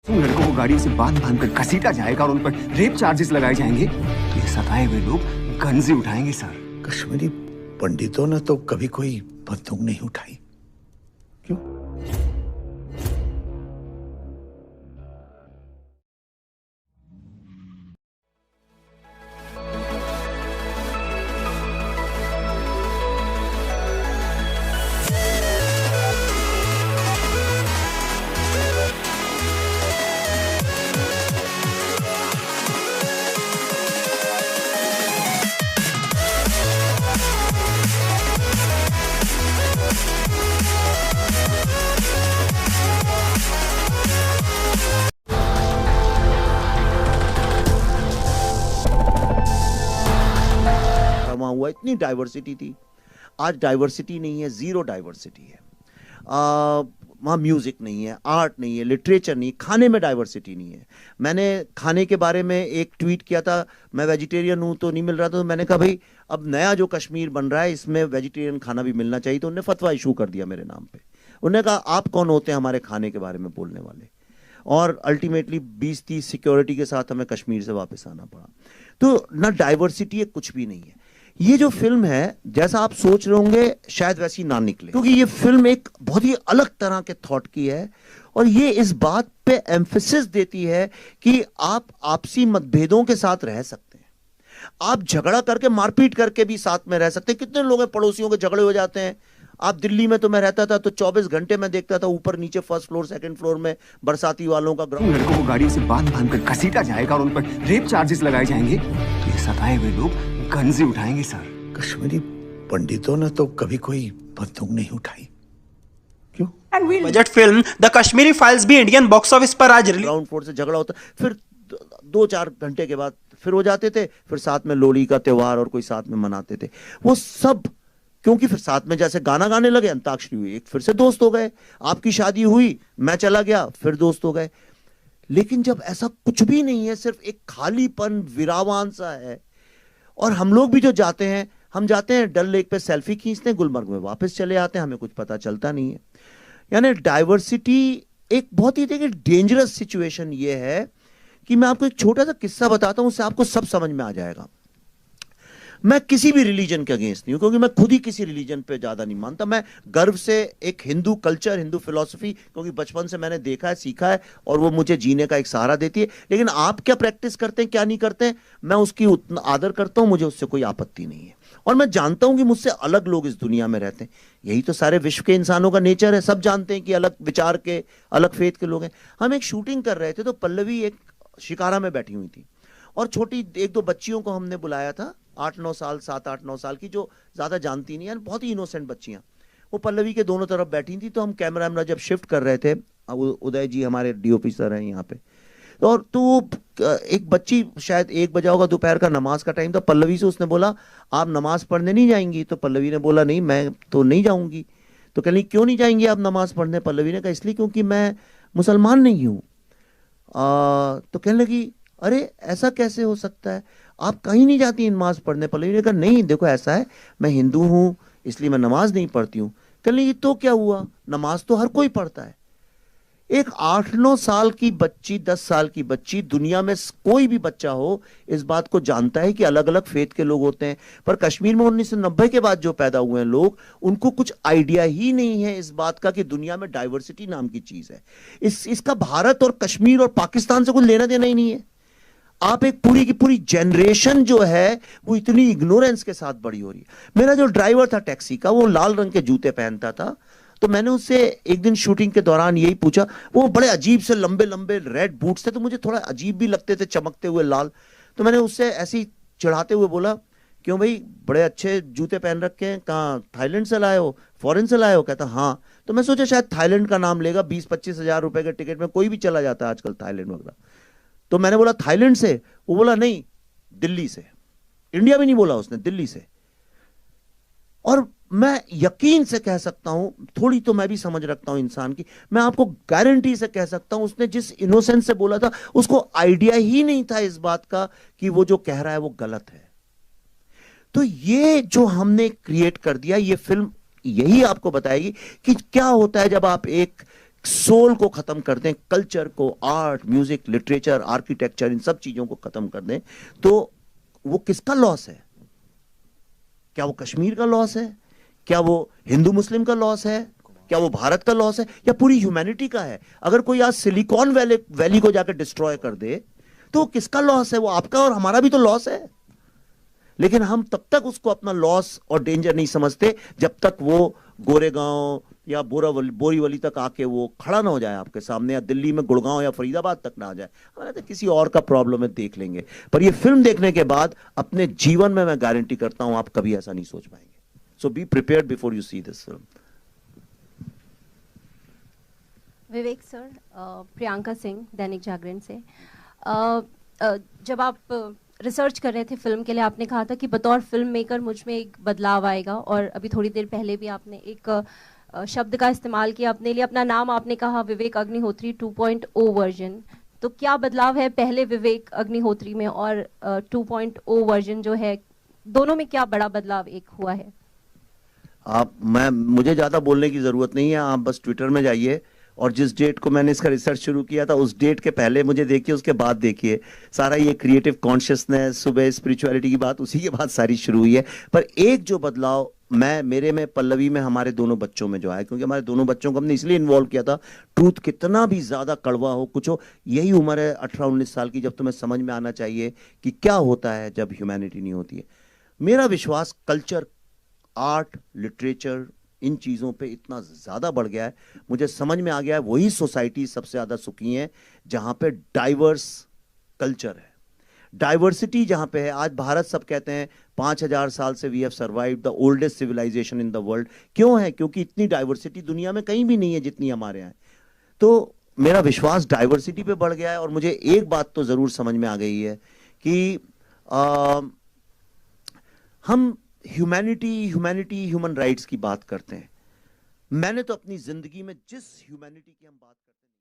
उन लड़कों को गाड़ी से बांध बांध कर घसीटा जाएगा और उन पर रेप चार्जेस लगाए जाएंगे तो ये सताए हुए लोग गंजी उठाएंगे सर। कश्मीरी पंडितों ने तो कभी कोई बंदूक नहीं उठाई। क्यों? हुआ इतनी डाइवर्सिटी थी, आज डाइवर्सिटी नहीं है, जीरो डाइवर्सिटी है। वहाँ म्यूजिक नहीं है, आर्ट नहीं है, लिटरेचर नहीं, खाने में डाइवर्सिटी नहीं है। मैंने खाने के बारे में एक ट्वीट किया था, मैं वेजिटेरियन हूँ तो नहीं मिल रहा था, तो मैंने कहा भाई अब नया जो कश्मीर बन रहा है इसमें वेजिटेरियन खाना भी मिलना चाहिए। तो उन्होंने फतवा इशू कर दिया मेरे नाम पे। उन्होंने कहा आप कौन होते हैं हमारे खाने के बारे में बोलने वाले। और अल्टीमेटली 20-30 सिक्योरिटी के साथ हमें कश्मीर से वापस आना पड़ा। तो ना डाइवर्सिटी है, कुछ भी नहीं है। ये जो फिल्म है, जैसा आप सोच रहे होंगे शायद वैसी ना निकले, क्योंकि ये फिल्म एक बहुत ही अलग तरह के थॉट की है और ये इस बात पे एम्फेसिस देती है कि आप आपसी मतभेदों के साथ रह सकते हैं, आप झगड़ा करके मारपीट करके भी साथ में रह सकते हैं। कितने लोग हैं पड़ोसियों के झगड़े हो जाते हैं। आप दिल्ली में तो मैं रहता था तो 24 घंटे में देखता था ऊपर नीचे फर्स्ट फ्लोर सेकंड फ्लोर में बरसाती वालों का ग्राउंड। लड़कों को गाड़ी से बांध बांध कर घसीटा जाएगा और उन पर रेप चार्जेस लगाए जाएंगे तो ये सताए हुए लोग गंजी उठाएंगे सर। कश्मीरी पंडितों ने तो कभी कोई बंदूक नहीं उठाई। क्यों? Budget film the Kashmiri files भी इंडियन बॉक्स ऑफिस पर आज ग्राउंड फ्लोर से झगड़ा होता, फिर 2-4 घंटे के बाद फिर हो जाते थे, फिर साथ में लोहड़ी का त्योहार और कोई साथ में मनाते थे। वो सब क्योंकि फिर साथ में जैसे गाना गाने लगे, अंताक्षरी हुई, एक फिर से दोस्त हो गए। आपकी शादी हुई, मैं चला गया, फिर दोस्त हो गए। लेकिन जब ऐसा कुछ भी नहीं है, सिर्फ एक खालीपन विरावान सा है। और हम लोग भी जो जाते हैं, हम जाते हैं डल लेक पे सेल्फी खींचते हैं, गुलमर्ग में वापस चले आते हैं, हमें कुछ पता चलता नहीं है। यानी डाइवर्सिटी एक बहुत ही देखिए डेंजरस सिचुएशन ये है कि मैं आपको एक छोटा सा किस्सा बताता हूं, उससे आपको सब समझ में आ जाएगा। मैं किसी भी रिलीजन के अगेंस्ट नहीं हूं, क्योंकि मैं खुद ही किसी रिलीजन पे ज्यादा नहीं मानता। मैं गर्व से एक हिंदू कल्चर, हिंदू फिलॉसफी, क्योंकि बचपन से मैंने देखा है, सीखा है और वो मुझे जीने का एक सहारा देती है। लेकिन आप क्या प्रैक्टिस करते हैं, क्या नहीं करते हैं, मैं उसकी उतना आदर करता हूं, मुझे उससे कोई आपत्ति नहीं है। और मैं जानता हूं कि मुझसे अलग लोग इस दुनिया में रहते हैं। यही तो सारे विश्व के इंसानों का नेचर है। सब जानते हैं कि अलग विचार के, अलग फेथ के लोग हैं। हम एक शूटिंग कर रहे थे तो पल्लवी एक शिकारा में बैठी हुई थी और छोटी 1-2 बच्चियों को हमने बुलाया था, 8-9 साल, 7-8-9 साल की, जो ज्यादा जानती नहीं है, बहुत ही इनोसेंट बच्चियां। वो पल्लवी के दोनों तरफ बैठी थी। तो हम कैमरा जब शिफ्ट कर रहे थे, उदय जी हमारे डीओपी सर हैं यहाँ पे, और तो एक बच्ची, शायद 1 बजा होगा, दोपहर का नमाज का टाइम था। पल्लवी से उसने बोला आप नमाज पढ़ने नहीं जाएंगी? तो पल्लवी ने बोला नहीं, मैं तो नहीं जाऊंगी। तो कह रही क्यों नहीं जाएंगी आप नमाज पढ़ने? पल्लवी ने कहा इसलिए क्योंकि मैं मुसलमान नहीं हूँ। तो कहने लगी अरे ऐसा कैसे हो सकता है, आप कहीं नहीं जाती नमाज पढ़ने? पल्लवी ने कहा नहीं देखो ऐसा है, मैं हिंदू हूं इसलिए मैं नमाज नहीं पढ़ती हूँ। कहने लगी तो क्या हुआ, नमाज तो हर कोई पढ़ता है। एक 8-9 साल की बच्ची, 10 साल की बच्ची, दुनिया में कोई भी बच्चा हो इस बात को जानता है कि अलग अलग फेथ के लोग होते हैं। पर कश्मीर में 1990 के बाद जो पैदा हुए हैं लोग, उनको कुछ आइडिया ही नहीं है इस बात का कि दुनिया में डाइवर्सिटी नाम की चीज है। इसका भारत और कश्मीर और पाकिस्तान से कुछ लेना देना ही नहीं है। आप एक पूरी की पूरी जनरेशन जो है वो इतनी इग्नोरेंस के साथ बड़ी हो रही है। मेरा जो ड्राइवर था टैक्सी का, वो लाल रंग के जूते पहनता था। तो मैंने उससे एक दिन शूटिंग के दौरान यही पूछा, वो बड़े अजीब से लंबे लंबे रेड बूट्स थे, तो मुझे थोड़ा अजीब भी लगते थे, चमकते हुए लाल। तो मैंने उससे ऐसे ही चिढ़ाते हुए बोला क्यों भाई बड़े अच्छे जूते पहन रखे हैं, कहाँ थाईलैंड से लाए हो, फॉरेन से लाए हो? कहता हाँ। तो मैं सोचा शायद थाईलैंड का नाम लेगा, 20-25 हजार रुपए के टिकट में कोई भी चला जाता है आजकल थाईलैंड वगैरह। तो मैंने बोला थाईलैंड से? वो बोला नहीं दिल्ली से। इंडिया भी नहीं बोला उसने, दिल्ली से। और मैं यकीन से कह सकता हूं, थोड़ी तो मैं भी समझ रखता हूं इंसान की, मैं आपको गारंटी से कह सकता हूं उसने जिस इनोसेंस से बोला था, उसको आइडिया ही नहीं था इस बात का कि वो जो कह रहा है वो गलत है। तो ये जो हमने क्रिएट कर दिया, ये फिल्म यही आपको बताएगी कि क्या होता है जब आप एक सोल को खत्म कर दें, कल्चर को, आर्ट, म्यूजिक, लिटरेचर, आर्किटेक्चर, इन सब चीजों को खत्म कर दें, तो वो किसका लॉस है? क्या वो कश्मीर का लॉस है? क्या वो हिंदू मुस्लिम का लॉस है? क्या वो भारत का लॉस है? या पूरी ह्यूमैनिटी का है? अगर कोई आज सिलिकॉन वैली को जाकर डिस्ट्रॉय कर दे तो वो किसका लॉस है? वो आपका और हमारा भी तो लॉस है। लेकिन हम तब तक उसको अपना लॉस और डेंजर नहीं समझते जब तक वो गोरेगांव या बोरीवली तक आके वो खड़ा ना हो जाए आपके सामने, या दिल्ली में गुड़गांव या फरीदाबाद तक ना आ जाए। हमारे तो किसी और का प्रॉब्लम है, देख लेंगे। पर ये फिल्म देखने के बाद अपने जीवन में मैं गारंटी करता हूं आप कभी ऐसा नहीं सोच पाएंगे। So be prepared before you see this film. Vivek sir, Priyanka Singh, Dainik Jagran से। जब आप रिसर्च कर रहे थे फिल्म के लिए, आपने कहा था कि बतौर फिल्म मेकर मुझ में एक बदलाव आएगा, और अभी थोड़ी देर पहले भी आपने एक शब्द का इस्तेमाल किया अपने लिए, अपना नाम आपने कहा विवेक अग्निहोत्री 2.0 वर्जन। तो क्या बदलाव है पहले विवेक अग्निहोत्री में और 2.0 वर्जन जो है, दोनों में क्या बड़ा बदलाव एक हुआ है? मुझे ज्यादा बोलने की जरूरत नहीं है, आप बस ट्विटर में जाइए और जिस डेट को मैंने इसका रिसर्च शुरू किया था उस डेट के पहले मुझे देखिए, उसके बाद देखिए। सारा ये क्रिएटिव कॉन्शियसनेस, सुबह स्पिरिचुअलिटी की बात, उसी के बाद सारी शुरू हुई है। पर एक जो बदलाव मेरे में, पल्लवी में, हमारे दोनों बच्चों में जो आया, क्योंकि हमारे दोनों बच्चों को हमने इसलिए इन्वॉल्व किया था, ट्रूथ कितना भी ज्यादा कड़वा हो, कुछ हो, यही उम्र है 18-19 साल की जब तुम्हें समझ में आना चाहिए कि क्या होता है जब ह्यूमैनिटी नहीं होती है। मेरा विश्वास कल्चर, आर्ट, लिटरेचर, इन चीजों पे इतना ज्यादा बढ़ गया है, मुझे समझ में आ गया है वही सोसाइटी सबसे ज्यादा सुखी है जहां पे डाइवर्स कल्चर है, डाइवर्सिटी जहां पे है। आज भारत, सब कहते हैं 5000 साल से we have survived the oldest civilisation in the world. क्यों है? क्योंकि इतनी डाइवर्सिटी दुनिया में कहीं भी नहीं है जितनी हमारे यहाँ है। तो मेरा विश्वास डाइवर्सिटी पे बढ़ गया है। और मुझे एक बात तो जरूर समझ में आ गई है कि हम ह्यूमन राइट्स की बात करते हैं। मैंने तो अपनी जिंदगी में जिस ह्यूमैनिटी की हम बात करते हैं